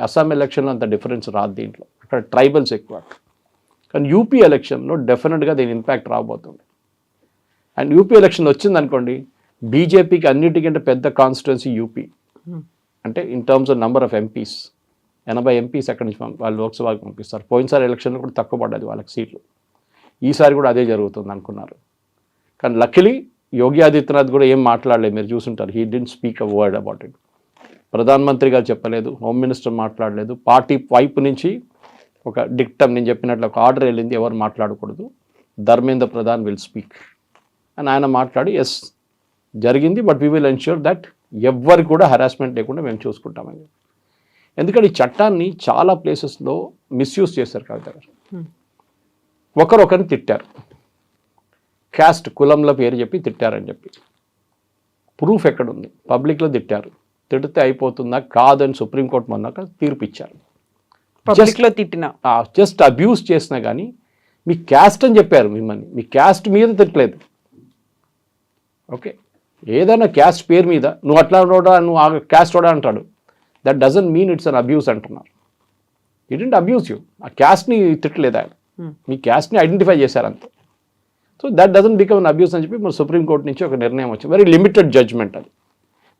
అస్సాం ఎలక్షన్లో అంత డిఫరెన్స్ రాదు దీంట్లో, అక్కడ ట్రైబల్స్ ఎక్కువ. కానీ యూపీ ఎలక్షన్లో డెఫినెట్గా దీని ఇంపాక్ట్ రాబోతుంది. అండ్ యూపీ ఎలక్షన్ వచ్చింది అనుకోండి, బీజేపీకి అన్నిటికంటే పెద్ద కాన్స్టిట్యున్సీ యూపీ. అంటే in terms of number of MPs, 80 MPs అక్కడి నుంచి వాళ్ళు లోక్సభకి పంపిస్తారు. పోయినసారి ఎలక్షన్లో కూడా తక్కువ పడ్డది వాళ్ళకి సీట్లు. ఈసారి కూడా అదే జరుగుతుంది అనుకున్నారు. కానీ లక్కీలీ యోగి ఆదిత్యనాథ్ కూడా ఏం మాట్లాడలేదు, మీరు చూసుంటారు. He didn't speak a word about it. ప్రధానమంత్రి గారు చెప్పలేదు, హోమ్ మినిస్టర్ మాట్లాడలేదు, పార్టీ వైపు నుంచి ఒక డిక్టమ్, నేను చెప్పినట్లు ఒక ఆర్డర్ వెళ్ళింది, ఎవరు మాట్లాడకూడదు, ధర్మేంద్ర ప్రధాన్ విల్ స్పీక్ అని ఆయన మాట్లాడి, ఎస్ జరిగింది, but we will ensure that ఎవ్వరికి కూడా హరాస్మెంట్ లేకుండా మేము చూసుకుంటామని. ఎందుకంటే ఈ చట్టాన్ని చాలా ప్లేసెస్లో మిస్యూజ్ చేశారు కవిత గారు. ఒకరిని తిట్టారు, క్యాస్ట్ కులంలో పేరు చెప్పి తిట్టారని చెప్పి ప్రూఫ్ ఎక్కడుంది? పబ్లిక్లో తిట్టారు. తిడితే అయిపోతుందా కాదని సుప్రీంకోర్టు మొన్నాక తీర్పు ఇచ్చారు. పబ్లిక్లో తిట్టినా, జస్ట్ అబ్యూస్ చేసినా కానీ మీ క్యాస్ట్ అని చెప్పారు, మిమ్మల్ని మీ క్యాస్ట్ మీద తిట్టలేదు. ఓకే, ఏదైనా క్యాస్ట్ పేరు మీద నువ్వు అట్లా రోడా, నువ్వు ఆ క్యాస్ట్ రోడా అంటాడు, that doesn't mean it's an abuse అంటున్నారు. ఇట్ డెంట్ అబ్యూస్ యూ, ఆ క్యాస్ట్ని తిట్టలేదు ఆయన, మీ క్యాస్ట్ని ఐడెంటిఫై చేశారంతే. So that doesn't become an abuse అని చెప్పి మన సుప్రీంకోర్టు నుంచి ఒక నిర్ణయం వచ్చింది. వెరీ లిమిటెడ్ జడ్జ్మెంట్ అది,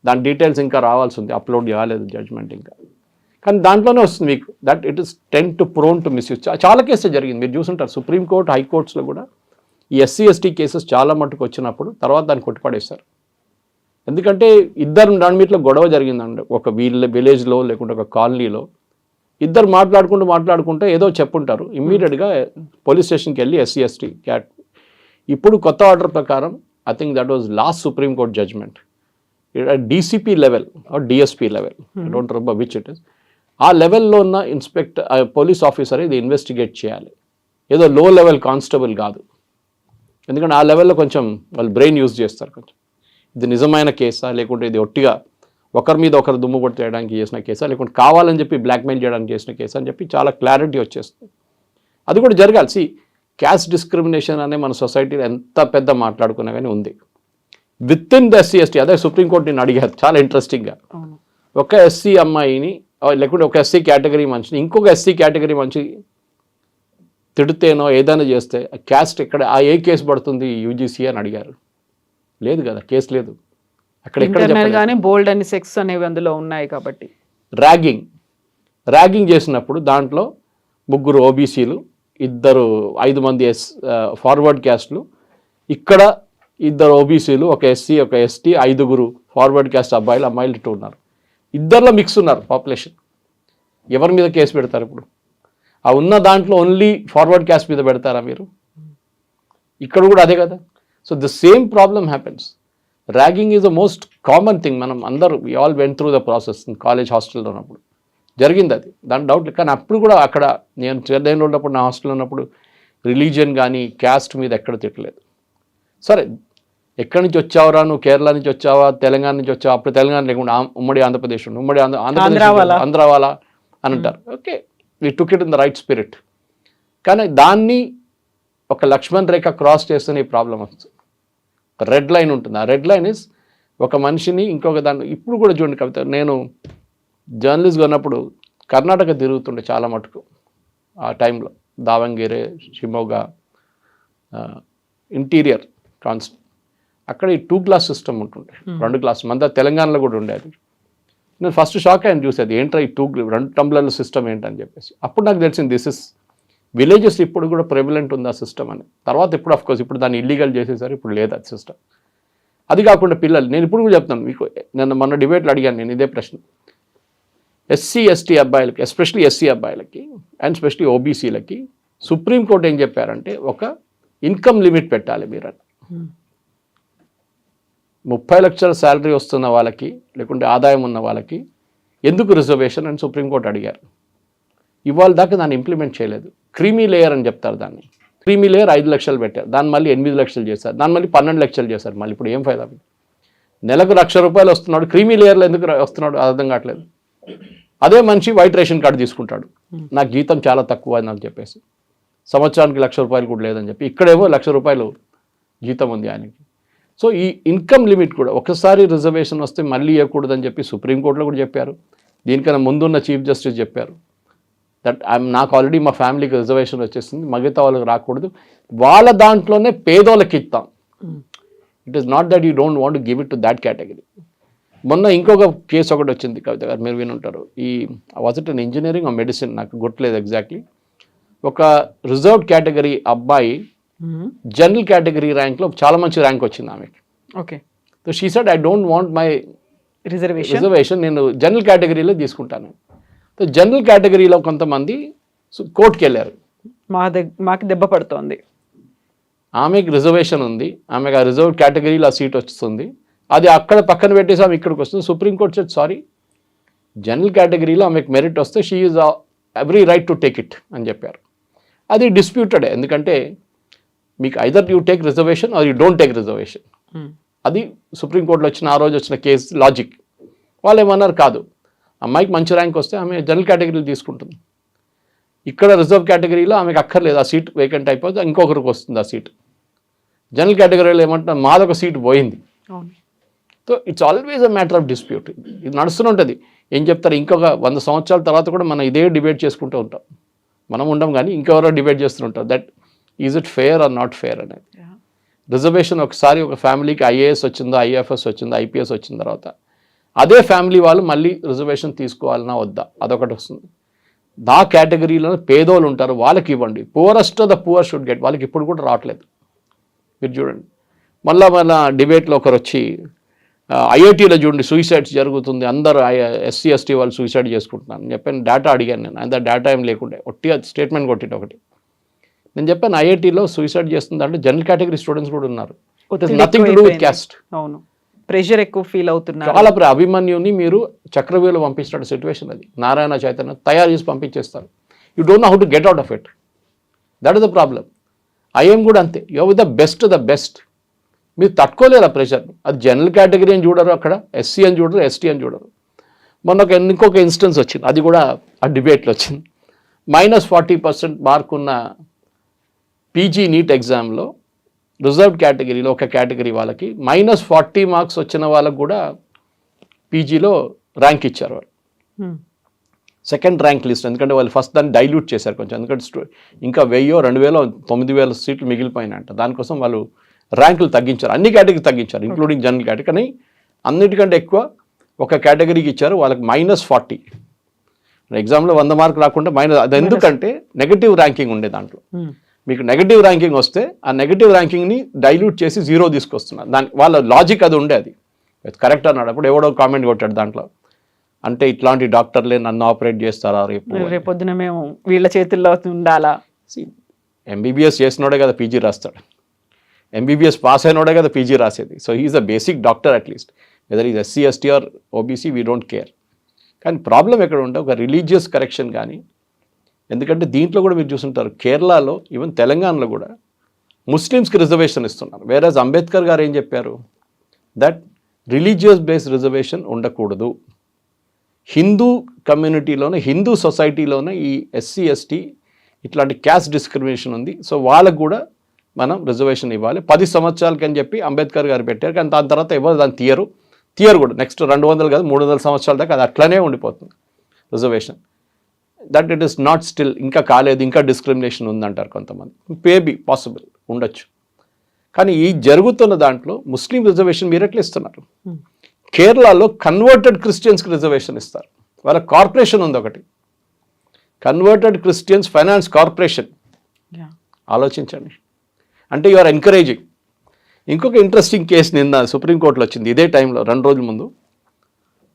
దాని డీటెయిల్స్ ఇంకా రావాల్సి ఉంది, అప్లోడ్ కాలేదు జడ్జ్మెంట్ ఇంకా. కానీ దాంట్లోనే వస్తుంది మీకు that it is tend to prone to misuse. చాలా కేసులు జరిగింది, మీరు చూసుంటారు. సుప్రీంకోర్టు, హైకోర్ట్స్లో కూడా ఈ ఎస్సీ ఎస్టీ కేసెస్ చాలా మట్టుకు వచ్చినప్పుడు తర్వాత దాన్ని కొట్టిపడేస్తారు. ఎందుకంటే ఇద్దరు దాని మీట్లో గొడవ జరిగిందండి, ఒక విలేజ్లో లేకుంటే ఒక కాలనీలో ఇద్దరు మాట్లాడుకుంటూ ఏదో చెప్పుంటారు. ఇమ్మీడియట్గా పోలీస్ స్టేషన్కి వెళ్ళి ఎస్సీ ఎస్టీ క్యాట్. ఇప్పుడు కొత్త ఆర్డర్ ప్రకారం I think that was last supreme court judgement, DCP level or DSP level, I don't remember which it is, ఆ లెవెల్లో ఉన్న పోలీస్ ఆఫీసర్ ఇది ఇన్వెస్టిగేట్ చేయాలి, ఏదో లో లెవెల్ కానిస్టేబుల్ కాదు. ఎందుకంటే ఆ లెవెల్లో కొంచెం వాళ్ళు బ్రెయిన్ యూజ్ చేస్తారు, కొంచెం ఇది నిజమైన కేసా లేకుంటే ఇది ఒట్టిగా ఒకరి మీద ఒకరు దుమ్ము కొట్టేయడానికి చేసిన కేసా లేకుంటే కావాలని చెప్పి బ్లాక్మెయిల్ చేయడానికి చేసిన కేసా అని చెప్పి చాలా క్లారిటీ వచ్చేస్తుంది. అది కూడా జరగాలి. క్యాస్ట్ డిస్క్రిమినేషన్ అనే మన సొసైటీలో ఎంత పెద్ద మాట్లాడుకున్నా కానీ ఉంది. With in the SC ST, అదే సుప్రీంకోర్టు నేను అడిగారు చాలా ఇంట్రెస్టింగ్గా, ఒక ఎస్సీ అమ్మాయిని లేకుంటే ఒక ఎస్సీ కేటగిరీ మనిషిని ఇంకొక ఎస్సీ కేటగిరీ మనిషి తిడితేనో ఏదైనా చేస్తే క్యాస్ట్ ఎక్కడ ఏ కేసు పడుతుంది యూజీసీ అని అడిగారు. లేదు కదా, కేసు లేదు అక్కడ. కానీ బోల్డ్ అండ్ సెక్స్ అనేవి అందులో ఉన్నాయి కాబట్టి ర్యాగింగ్ చేసినప్పుడు దాంట్లో 3 ఓబీసీలు, 5 మంది ఫార్వర్డ్ క్యాస్ట్లు, ఇక్కడ 2 ఓబీసీలు, ఒక ఎస్సీ ఒక ఎస్టీ, 5 ఫార్వర్డ్ క్యాస్ట్ అమ్మాయిలు ఇటు ఉన్నారు. ఇద్దరిలో మిక్స్ ఉన్నారు పాపులేషన్. ఎవరి మీద కేసు పెడతారు ఇప్పుడు? ఆ ఉన్న దాంట్లో ఓన్లీ ఫార్వర్డ్ క్యాస్ట్ మీద పెడతారా మీరు? ఇక్కడ కూడా అదే కదా. So the same problem happens. Ragging is the most common thing. మనం అందరూ we all went through the process. College హాస్టల్లో ఉన్నప్పుడు జరిగింది అది, దాని డౌట్ లేదు. కానీ అప్పుడు కూడా అక్కడ నేను చెన్నైలో ఉన్నప్పుడు, నా హాస్టల్లో ఉన్నప్పుడు రిలీజియన్ కానీ క్యాస్ట్ మీద ఎక్కడ తిట్టలేదు. సరే ఎక్కడి నుంచి వచ్చావురా నువ్వు, కేరళ నుంచి వచ్చావా, తెలంగాణ నుంచి వచ్చావా? అప్పుడు తెలంగాణ లేకుండా ఉమ్మడి ఆంధ్రప్రదేశ్, ఆంధ్ర వాళ్ళ అని అంటారు. Okay, we took it in the right spirit. కానీ దాన్ని ఒక లక్ష్మణ్ రేఖ క్రాస్ చేస్తేనే ఈ ప్రాబ్లం వస్తుంది. రెడ్ లైన్ ఉంటుంది. ఆ రెడ్ లైన్ ఇస్ ఒక మనిషిని ఇంకొక దాన్ని. ఇప్పుడు కూడా చూడండి కవిత, నేను జర్నలిస్ట్గా ఉన్నప్పుడు కర్ణాటక తిరుగుతుండే చాలా మటుకు. ఆ టైంలో దావంగిరే, షిమోగా, ఇంటీరియర్ కాన్స్ట్, అక్కడ ఈ 2 క్లాస్ సిస్టమ్ ఉంటుండే, 2 క్లాస్. మన తెలంగాణలో కూడా ఉండేది. నేను ఫస్ట్ షాక్ అయ్యాను చూసేది, ఏంట్రా ఈ 2 టంబ్లర్ల సిస్టమ్ ఏంటని చెప్పేసి. అప్పుడు నాకు తెలిసింది దిస్ ఇస్ విలేజెస్ ఇప్పుడు కూడా ప్రెవలెంట్ ఉంది ఆ సిస్టమ్ అని. తర్వాత ఇప్పుడు అఫ్కోర్స్ ఇప్పుడు దాన్ని ఇల్లీగల్ చేసేసారు, ఇప్పుడు లేదు అది సిస్టమ్. అది కాకుండా పిల్లలు, నేను ఇప్పుడు కూడా చెప్తాను మీకు, నేను మొన్న డిబేట్లో అడిగాను నేను ఇదే ప్రశ్న. ఎస్సీ ఎస్టీ అబ్బాయిలకి, ఎస్పెషలీ ఎస్సీ అబ్బాయిలకి అండ్ స్పెషలీ ఓబీసీలకి సుప్రీంకోర్టు ఏం చెప్పారంటే ఒక ఇన్కమ్ లిమిట్ పెట్టాలి మీరు అని. 30 లక్షల శాలరీ వస్తున్న వాళ్ళకి లేకుంటే ఆదాయం ఉన్న వాళ్ళకి ఎందుకు రిజర్వేషన్ అని సుప్రీంకోర్టు అడిగారు. ఇవాళ దాకా దాన్ని ఇంప్లిమెంట్ చేయలేదు. క్రీమీ లేయర్ అని చెప్తారు దాన్ని. క్రీమీ లేయర్ 5 లక్షలు పెట్టారు, దాన్ని మళ్ళీ 8 లక్షలు చేశారు, దాన్ని మళ్ళీ 12 లక్షలు చేశారు. మళ్ళీ ఇప్పుడు ఏం ఫైదా? నెలకు ₹1,00,000 వస్తున్నాడు, క్రీమీ లేయర్లో ఎందుకు వస్తున్నాడు అర్థం కావట్లేదు. అదే మనిషి వైట్ రేషన్ కార్డు తీసుకుంటాడు, నాకు జీతం చాలా తక్కువ అని చెప్పేసి, సంవత్సరానికి ₹1,00,000 కూడా లేదని చెప్పి, ఇక్కడేమో ₹1,00,000 జీతం ఉంది ఆయనకి. సో ఈ ఇన్కమ్ లిమిట్ కూడా ఒకసారి రిజర్వేషన్ వస్తే మళ్ళీ ఇవ్వకూడదని చెప్పి సుప్రీంకోర్టులో కూడా చెప్పారు. దీనికన్నా ముందున్న చీఫ్ జస్టిస్ చెప్పారు దట్ నాకు ఆల్రెడీ మా ఫ్యామిలీకి రిజర్వేషన్ వచ్చేసింది, మిగతా వాళ్ళకి రాకూడదు, వాళ్ళ దాంట్లోనే పేదోళ్ళకి ఇస్తాం. It is not that you don't want give it to that category. మొన్న ఇంకొక కేసు ఒకటి వచ్చింది కవిత గారు, మీరు వినుంటారు. ఈ was it an engineering or medicine, నాకు గుర్తులేదు ఎగ్జాక్ట్లీ. ఒక రిజర్వ్డ్ కేటగిరీ అబ్బాయి జనరల్ కేటగిరీ ర్యాంక్లో చాలా మంచి ర్యాంక్ వచ్చింది ఆమెకి. Okay, so she said I don't want my reservation, నేను జనరల్ కేటగిరీలో తీసుకుంటాను. సో జనరల్ కేటగిరీలో కొంతమంది కోర్టుకి వెళ్ళారు, మాకు దెబ్బ పడుతోంది, ఆమెకి రిజర్వేషన్ ఉంది, ఆమెకు ఆ రిజర్వ్ కేటగిరీలో ఆ సీట్ వస్తుంది, అది అక్కడ పక్కన పెట్టేసి ఆమె ఇక్కడికి వస్తుంది. సుప్రీంకోర్టు సెడ్ సారీ, జనరల్ కేటగిరీలో ఆమెకు మెరిట్ వస్తే she is every right to take it అని చెప్పారు. అది డిస్ప్యూటెడ్, ఎందుకంటే మీకు either you take reservation or you don't take reservation. అది సుప్రీంకోర్టులో వచ్చిన ఆ రోజు వచ్చిన కేసు లాజిక్. వాళ్ళు ఏమన్నారు, కాదు, అమ్మాయికి మంచి ర్యాంక్ వస్తే ఆమె జనరల్ కేటగిరీలో తీసుకుంటుంది, ఇక్కడ రిజర్వ్ కేటగిరీలో ఆమెకు అక్కర్లేదు, ఆ సీట్ వేకెంట్ అయిపోతే ఇంకొకరికి వస్తుంది ఆ సీట్. జనరల్ కేటగిరీలో ఏమంటున్నారు, మాదొక సీట్ పోయింది. So it's always a matter of dispute. ఇది నడుస్తూనే ఉంటుంది. ఏం చెప్తారు, ఇంకొక 100 సంవత్సరాల తర్వాత కూడా మనం ఇదే డిబేట్ చేసుకుంటూ ఉంటాం. మనం ఉండం కానీ ఇంకెవరో డిబేట్ చేస్తుంటారు, that is it fair or not fair అనేది. రిజర్వేషన్ ఒకసారి ఒక ఫ్యామిలీకి ఐఏఎస్ వచ్చిందో, ఐఎఫ్ఎస్ వచ్చిందో, ఐపీఎస్ వచ్చిన తర్వాత అదే ఫ్యామిలీ వాళ్ళు మళ్ళీ రిజర్వేషన్ తీసుకోవాలన్నా వద్దా, అదొకటి వస్తుంది. ఆ కేటగిరీలో పేదోళ్ళు ఉంటారు, వాళ్ళకి ఇవ్వండి. Poorest of the poor should get, వాళ్ళకి ఇప్పుడు కూడా రావట్లేదు. మీరు చూడండి, మళ్ళీ డిబేట్లో ఒకరు వచ్చి ఐఐటీలో చూడండి సూసైడ్స్ జరుగుతుంది, అందరూ ఎస్సీ ఎస్టీ వాళ్ళు సూసైడ్ చేసుకుంటున్నారు. నేను చెప్పాను, డేటా అడిగాను నేను, అంత డేటా ఏం లేకుండే, ఒట్టిగా స్టేట్మెంట్ కొట్టిన ఒకటి. నేను చెప్పాను ఐఐటీలో సూసైడ్ చేస్తుంది అంటే జనరల్ కేటగిరీ స్టూడెంట్స్ కూడా ఉన్నారు, nothing to do with caste. అవును, ప్రెషర్ ఎక్కువ ఫీల్ అవుతున్నారు. చాలా అభిమన్యుని మీరు చక్రవ్యూహలో పంపించిన సిచ్యువేషన్ అది. నారాయణ చైతన్య తయారు చేసి పంపించేస్తారు. You don't know how to get out of it. That is the problem. I'm కూడా అంతే, యూ విత్ ద బెస్ట్. మీరు తట్టుకోలేరు ఆ ప్రెషర్. అది జనరల్ కేటగిరీ అని చూడరు, అక్కడ ఎస్సీ అని చూడరు, ఎస్టీ అని చూడరు. మొన్న ఇంకొక ఇన్స్టెన్స్ వచ్చింది, అది కూడా ఆ డిబేట్లో వచ్చింది. -40% మార్క్ ఉన్న పీజీ నీట్ ఎగ్జామ్లో రిజర్వ్డ్ కేటగిరీలో ఒక కేటగిరీ వాళ్ళకి -40 మార్క్స్ వచ్చిన వాళ్ళకు కూడా పీజీలో ర్యాంక్ ఇచ్చారు వాళ్ళు. సెకండ్ ర్యాంక్ లిస్ట్, ఎందుకంటే వాళ్ళు ఫస్ట్ దాన్ని డైల్యూట్ చేశారు కొంచెం, ఎందుకంటే ఇంకా 1000, 2000, 9000 సీట్లు మిగిలిపోయినాయంట. దానికోసం వాళ్ళు ర్యాంకులు తగ్గించారు, అన్ని కేటగిరీ తగ్గించారు, ఇంక్లూడింగ్ జనరల్ కేటగిరీ. కానీ అన్నిటికంటే ఎక్కువ ఒక కేటగిరీకి ఇచ్చారు, వాళ్ళకి -40. ఎగ్జామ్లో 100 మార్కులు రాకుండా అది ఎందుకంటే నెగటివ్ ర్యాంకింగ్ ఉండే దాంట్లో. మీకు నెగటివ్ ర్యాంకింగ్ వస్తే ఆ నెగటివ్ ర్యాంకింగ్ని డైల్యూట్ చేసి 0 తీసుకొస్తున్నారు. వాళ్ళ లాజిక్ అది ఉండే, అది కరెక్ట్ అన్నాడు. అప్పుడు ఎవడో కామెంట్ కొట్టాడు దాంట్లో, అంటే ఇట్లాంటి డాక్టర్లే నన్ను ఆపరేట్ చేస్తారా రేపొద్దున మేము వీళ్ళ చేతుల్లో ఉండాలా? ఎంబీబీఎస్ చేసినోడే కదా పీజీ రాస్తాడు, ఎంబీబీఎస్ పాస్ అయినోడే కదా పీజీ రాసేది. So he's the basic doctor at least, whether is SC ST or OBC we don't care. కానీ ప్రాబ్లం ఎక్కడ ఉంటే ఒక రిలీజియస్ కరెక్షన్ కానీ, ఎందుకంటే దీంట్లో కూడా మీరు చూస్తుంటారు కేరళలో, ఈవెన్ తెలంగాణలో కూడా ముస్లిమ్స్కి రిజర్వేషన్ ఇస్తున్నారు. వేరేజ్ అంబేద్కర్ గారు ఏం చెప్పారు, దట్ రిలీజియస్ బేస్డ్ రిజర్వేషన్ ఉండకూడదు. హిందూ కమ్యూనిటీలోనే, హిందూ సొసైటీలోనే ఈ ఎస్సీ ఎస్టీ ఇట్లాంటి క్యాస్ట్ డిస్క్రిమినేషన్ ఉంది. సో వాళ్ళకు కూడా మనం రిజర్వేషన్ ఇవ్వాలి 10 సంవత్సరాలకి అని చెప్పి అంబేద్కర్ గారు పెట్టారు. కానీ దాని తర్వాత ఎవరు దాన్ని తీయరు కూడా. నెక్స్ట్ 200 కాదు 300 సంవత్సరాల దాకా అది అట్లనే ఉండిపోతుంది reservation. That it is not still, ఇంకా కాలేదు, ఇంకా డిస్క్రిమినేషన్ ఉందంటారు కొంతమంది. మేబీ పాసిబుల్ ఉండొచ్చు. కానీ ఈ జరుగుతున్న దాంట్లో ముస్లిం రిజర్వేషన్ మీరు ఎట్లా ఇస్తున్నారు? కేరళలో కన్వర్టెడ్ క్రిస్టియన్స్కి రిజర్వేషన్ ఇస్తారు. వాళ్ళ కార్పొరేషన్ ఉంది ఒకటి, కన్వర్టెడ్ క్రిస్టియన్స్ ఫైనాన్స్ కార్పొరేషన్. ఆలోచించండి, అంటే యు ఆర్ ఎంకరేజింగ్. ఇంకొక ఇంట్రెస్టింగ్ కేసు నిన్న సుప్రీంకోర్టులో వచ్చింది ఇదే టైంలో, 2 రోజుల ముందు.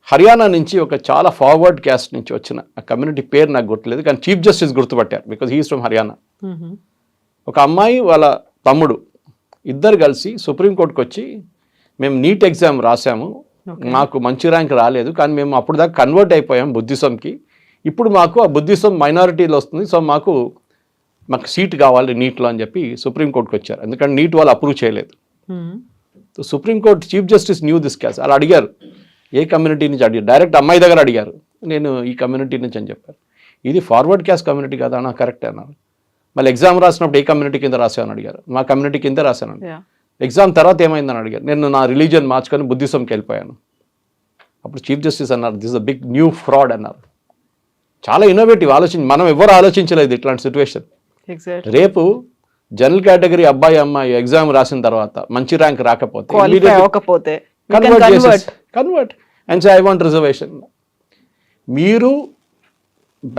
హర్యానా నుంచి ఒక చాలా ఫార్వర్డ్ క్యాస్ట్ నుంచి వచ్చిన ఆ కమ్యూనిటీ పేరు నాకు గుర్తులేదు, కానీ చీఫ్ జస్టిస్ గుర్తుపట్టారు, బికాజ్ హీఈస్ ఫ్రమ్ హర్యానా. ఒక అమ్మాయి వాళ్ళ తమ్ముడు ఇద్దరు కలిసి సుప్రీంకోర్టుకు వచ్చి, మేము నీట్ ఎగ్జామ్ రాసాము, మాకు మంచి ర్యాంక్ రాలేదు, కానీ మేము అప్పుడు దాకా కన్వర్ట్ అయిపోయాం బుద్ధిజంకి, ఇప్పుడు మాకు ఆ బుద్ధిజం మైనారిటీలో వస్తుంది, సో మాకు సీట్ కావాలి నీట్లో అని చెప్పి సుప్రీంకోర్టుకు వచ్చారు. ఎందుకంటే నీట్ వాళ్ళు అప్రూవ్ చేయలేదు. So supreme court chief justice new this case. అలా అడిగారు, ఏ కమ్యూనిటీ నుంచి అడిగారు, డైరెక్ట్ అమ్మాయి దగ్గర అడిగారు, నేను ఈ కమ్యూనిటీ నుంచి అని చెప్పారు. ఇది ఫార్వర్డ్ క్యాస్ట్ కమ్యూనిటీ కదా అన్న, కరెక్ట్ అన్నారు. మళ్ళీ ఎగ్జామ్ రాసినప్పుడు ఏ కమ్యూనిటీ కింద రాసామని అడిగారు, మా కమ్యూనిటీ కింద రాశాను. ఎగ్జామ్ తర్వాత ఏమైందని అడిగారు, నేను నా రిలీజియన్ మార్చుకొని బుద్ధిజంకి వెళ్ళిపోయాను. అప్పుడు చీఫ్ జస్టిస్ అన్నారు, this is a big new fraud అన్నారు. చాలా ఇన్నోవేటివ్ ఆలోచించి, మనం ఎవరు ఆలోచించలేదు ఇట్లాంటి సిచ్యువేషన్. రేపు జనరల్ కేటగిరీ అబ్బాయి అమ్మాయి ఎగ్జామ్ రాసిన తర్వాత మంచి ర్యాంక్ రాకపోతే convert and say I want reservation. మీరు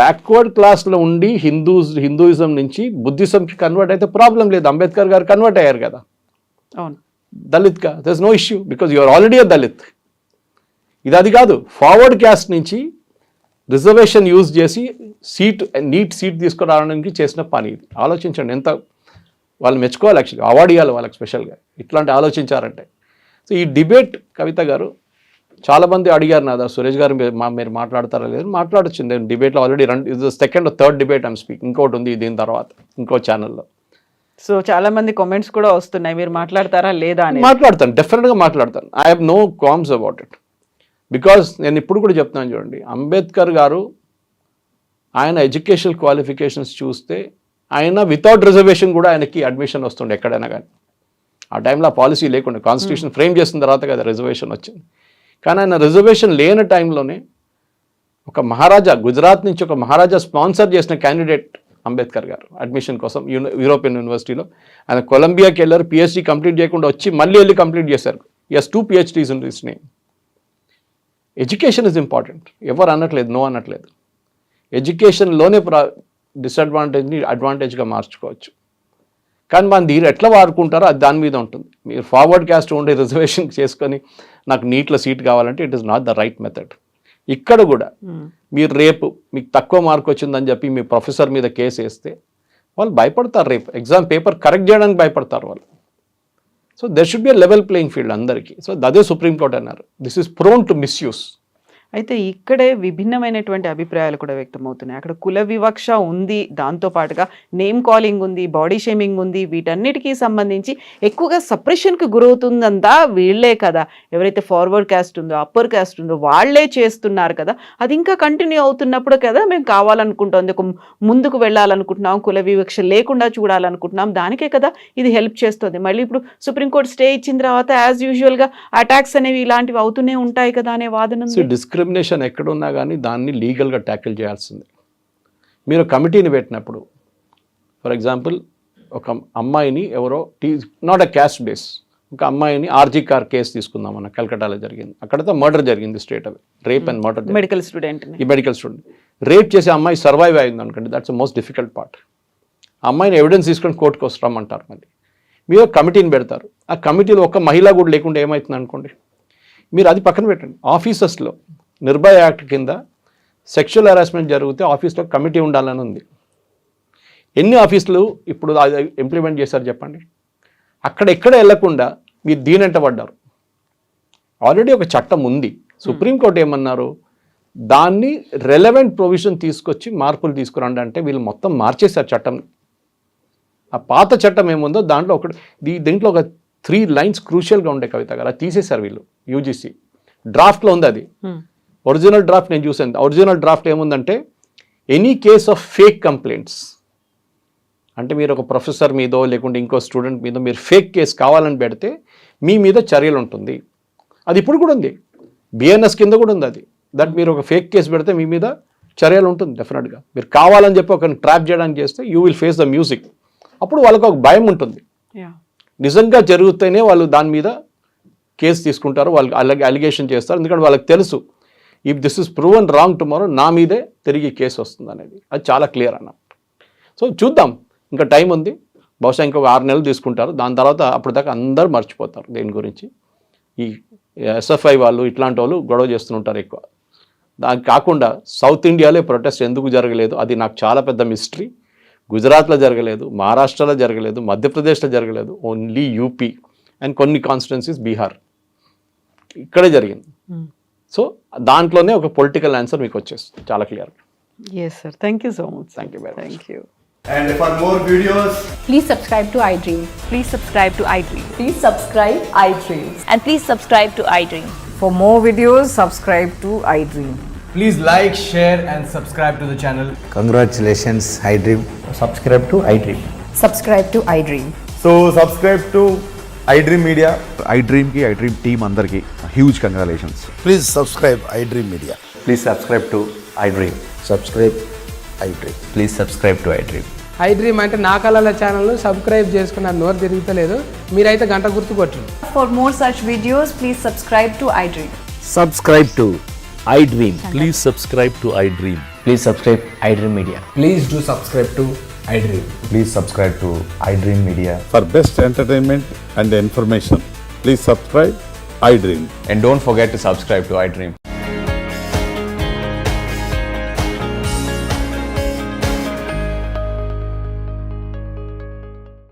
బ్యాక్వర్డ్ క్లాస్లో ఉండి హిందూయిజం నుంచి బుద్ధిజంకి కన్వర్ట్ అయితే ప్రాబ్లం లేదు. అంబేద్కర్ గారు కన్వర్ట్ అయ్యారు కదా, అవును, దళిత్గా, there is no issue, because you are already a Dalit. ఇది అది కాదు, ఫార్వర్డ్ క్యాస్ట్ నుంచి రిజర్వేషన్ యూజ్ చేసి నీట్ సీట్ తీసుకురావడానికి చేసిన పని ఇది. ఆలోచించండి, ఎంత వాళ్ళు మెచ్చుకోవాలి, యాక్చువల్గా అవార్డు ఇవ్వాలి వాళ్ళకి స్పెషల్గా ఇట్లాంటి ఆలోచించారంటే. సో ఈ డిబేట్ కవిత గారు చాలామంది అడిగారు నా సురేష్ గారు మీరు మాట్లాడతారా లేదు, మాట్లాడచ్చు. నేను డిబేట్లో ఆల్రెడీ ఇది second third debate I'm speak, ఇంకోటి ఉంది దీని తర్వాత ఇంకో ఛానల్లో. సో చాలా మంది కామెంట్స్ కూడా వస్తున్నాయి, మీరు మాట్లాడతారా లేదా అని. మాట్లాడతాను, డెఫినెట్గా మాట్లాడతాను. I have no qualms about it. Because నేను ఇప్పుడు కూడా చెప్తున్నాను చూడండి, అంబేద్కర్ గారు ఆయన ఎడ్యుకేషనల్ క్వాలిఫికేషన్స్ చూస్తే ఆయన వితౌట్ రిజర్వేషన్ కూడా ఆయనకి అడ్మిషన్ వస్తుండే ఎక్కడైనా కానీ. ఆ టైంలో ఆ పాలసీ లేకుండా కాన్స్టిట్యూషన్ ఫ్రేమ్ చేసిన తర్వాత కదా రిజర్వేషన్ వచ్చింది. కానీ ఆయన రిజర్వేషన్ లేని టైంలోనే ఒక మహారాజా, గుజరాత్ నుంచి ఒక మహారాజా స్పాన్సర్ చేసిన క్యాండిడేట్ అంబేద్కర్ గారు అడ్మిషన్ కోసం యూరోపియన్ యూనివర్సిటీలో. ఆయన కొలంబియాకి వెళ్ళారు, పిహెచ్డీ కంప్లీట్ చేయకుండా వచ్చి మళ్ళీ వెళ్ళి కంప్లీట్ చేశారు. Yes 2 PhDs in his name. Education is important, ఎవరు అనట్లేదు, నో అనట్లేదు. ఎడ్యుకేషన్లోనే డిసడ్వాంటేజ్ని అడ్వాంటేజ్గా మార్చుకోవచ్చు. కానీ మన దీన్ని ఎట్లా వాడుకుంటారో అది దాని మీద ఉంటుంది. మీరు ఫార్వర్డ్ క్యాస్ట్ ఉండే రిజర్వేషన్ చేసుకొని నాకు నీట్లో సీట్ కావాలంటే it is not the right method. ఇక్కడ కూడా మీరు రేపు మీకు తక్కువ మార్క్ వచ్చిందని చెప్పి మీ ప్రొఫెసర్ మీద కేసు వేస్తే వాళ్ళు భయపడతారు, రేపు ఎగ్జామ్ పేపర్ కరెక్ట్ చేయడానికి భయపడతారు వాళ్ళు. So there should be a level playing field అందరికీ. సో అదే సుప్రీంకోర్టు అన్నారు, this is prone to misuse. అయితే ఇక్కడే విభిన్నమైనటువంటి అభిప్రాయాలు కూడా వ్యక్తమవుతున్నాయి. అక్కడ కుల వివక్ష ఉంది, దాంతో పాటుగా నేమ్ కాలింగ్ ఉంది, బాడీ షేమింగ్ ఉంది. వీటన్నిటికీ సంబంధించి ఎక్కువగా సప్రెషన్కి గురవుతుందంతా వీళ్ళే కదా, ఎవరైతే ఫార్వర్డ్ క్యాస్ట్ ఉందో అప్పర్ క్యాస్ట్ ఉందో వాళ్ళే చేస్తున్నారు కదా. అది ఇంకా కంటిన్యూ అవుతున్నప్పుడు కదా మేము కావాలనుకుంటుంది, ఒక ముందుకు వెళ్ళాలనుకుంటున్నాం, కుల వివక్ష లేకుండా చూడాలనుకుంటున్నాం, దానికే కదా ఇది హెల్ప్ చేస్తుంది. మళ్ళీ ఇప్పుడు సుప్రీంకోర్టు స్టే ఇచ్చిన తర్వాత యాజ్ యూజువల్గా అటాక్స్ అనేవి ఇలాంటివి అవుతూనే ఉంటాయి కదా అనే వాదన ఉంది. డిస్క్రిమినేషన్ ఎక్కడున్నా కానీ దాన్ని లీగల్గా ట్యాకిల్ చేయాల్సిందే. మీరు కమిటీని పెట్టినప్పుడు ఫర్ ఎగ్జాంపుల్ ఒక అమ్మాయిని ఎవరో నాట్ అ క్యాస్ట్ బేస్, ఒక అమ్మాయిని ఆర్జీ కార్ కేసు తీసుకుందాం, మన కలకటాలో జరిగింది. అక్కడతో మర్డర్ జరిగింది straight away, rape and murder. Medical student, ఈ మెడికల్ స్టూడెంట్ రేప్ చేసి అమ్మాయి సర్వైవ్ అయింది అనుకోండి, that's the most difficult part. ఆ అమ్మాయిని ఎవిడెన్స్ తీసుకొని కోర్టుకు వస్తామంటారు. మళ్ళీ మీరు కమిటీని పెడతారు, ఆ కమిటీలో ఒక మహిళ కూడా లేకుండా ఏమవుతుంది అనుకోండి, మీరు అది పక్కన పెట్టండి. ఆఫీసెస్లో నిర్భయ యాక్ట్ కింద సెక్షువల్ హెరాస్మెంట్ జరిగితే ఆఫీస్లో కమిటీ ఉండాలని ఉంది. ఎన్ని ఆఫీసులు ఇప్పుడు ఇంప్లిమెంట్ చేశారు చెప్పండి? అక్కడ ఎక్కడ వెళ్లకుండా మీరు దీనంట పడ్డారు. ఆల్రెడీ ఒక చట్టం ఉంది. సుప్రీంకోర్టు ఏమన్నారు, దాన్ని రెలవెంట్ ప్రొవిజన్ తీసుకొచ్చి మార్పులు తీసుకురండి అంటే వీళ్ళు మొత్తం మార్చేశారు చట్టం. ఆ పాత చట్టం ఏముందో దాంట్లో దీంట్లో ఒక 3 లైన్స్ క్రూషియల్గా ఉండే కవిత గారు, అది తీసేశారు వీళ్ళు. యూజీసీ డ్రాఫ్ట్లో ఉంది అది. ఒరిజినల్ డ్రాఫ్ట్ నేను చూసాను. ఒరిజినల్ డ్రాఫ్ట్ ఏముందంటే any case of fake complaints, అంటే మీరు ఒక ప్రొఫెసర్ మీదో లేకుంటే ఇంకో స్టూడెంట్ మీదో మీరు ఫేక్ కేసు కావాలని పెడితే మీ మీద చర్యలు ఉంటుంది. అది ఇప్పుడు కూడా ఉంది, బిఎన్ఎస్ కింద కూడా ఉంది అది. దట్ మీరు ఒక ఫేక్ కేసు పెడితే మీ మీద చర్యలు ఉంటుంది డెఫినెట్గా. మీరు కావాలని చెప్పి ఒకరిని ట్రాప్ చేయడానికి చేస్తే you will face the music. అప్పుడు వాళ్ళకు ఒక భయం ఉంటుంది, నిజంగా జరుగుతూనే వాళ్ళు దాని మీద కేసు తీసుకుంటారు, వాళ్ళు అలాగే అలిగేషన్ చేస్తారు. ఎందుకంటే వాళ్ళకి తెలుసు if this is proven wrong tomorrow నా మీదే తిరిగి కేసు వస్తుంది అనేది. అది చాలా క్లియర్ అన్న. సో చూద్దాం, ఇంకా టైం ఉంది. బహుశా ఇంకొక 6 నెలలు తీసుకుంటారు. దాని తర్వాత అప్పటిదాకా అందరూ మర్చిపోతారు దేని గురించి. ఈ ఎస్ఎఫ్ఐ వాళ్ళు ఇట్లాంటి వాళ్ళు గొడవ చేస్తుంటారు ఎక్కువ. దానికి కాకుండా సౌత్ ఇండియాలో ప్రొటెస్ట్ ఎందుకు జరగలేదు అది నాకు చాలా పెద్ద మిస్టరీ. గుజరాత్లో జరగలేదు, మహారాష్ట్రలో జరగలేదు, మధ్యప్రదేశ్లో జరగలేదు, ఓన్లీ యూపీ అండ్ కొన్ని కాన్స్టిట్యున్సీస్ బీహార్, ఇక్కడే జరిగింది. సో దాంట్లోనే ఒక పొలిటికల్ ఆన్సర్ మీకు వచ్చేస్తుంది చాలా clear. Yes sir, thank you so much. Thank you very much. Thank you. And for more videos, Please subscribe to iDream. Please subscribe to iDream. Please subscribe iDream. And please subscribe to iDream. For more videos, subscribe to iDream. please like, share and subscribe to the channel. Congratulations, iDream. Subscribe to iDream. Subscribe to iDream. So subscribe to iDream Media. iDream team andarki huge congratulations. Please subscribe iDream Media. Please subscribe to iDream. Subscribe iDream. Please subscribe to iDream. iDream అంటే నా కళల ఛానల్ను subscribe చేసుకున్న నోరు తిరుగుతలేదు, మీరైతే గంట గుర్తు కొట్టండి. For more such videos, please subscribe to iDream. Subscribe to iDream. Please subscribe to iDream. Please subscribe iDream Media. Please do subscribe to iDream. Please subscribe to iDream Media. For best entertainment and information, please subscribe iDream. And don't forget to subscribe to iDream.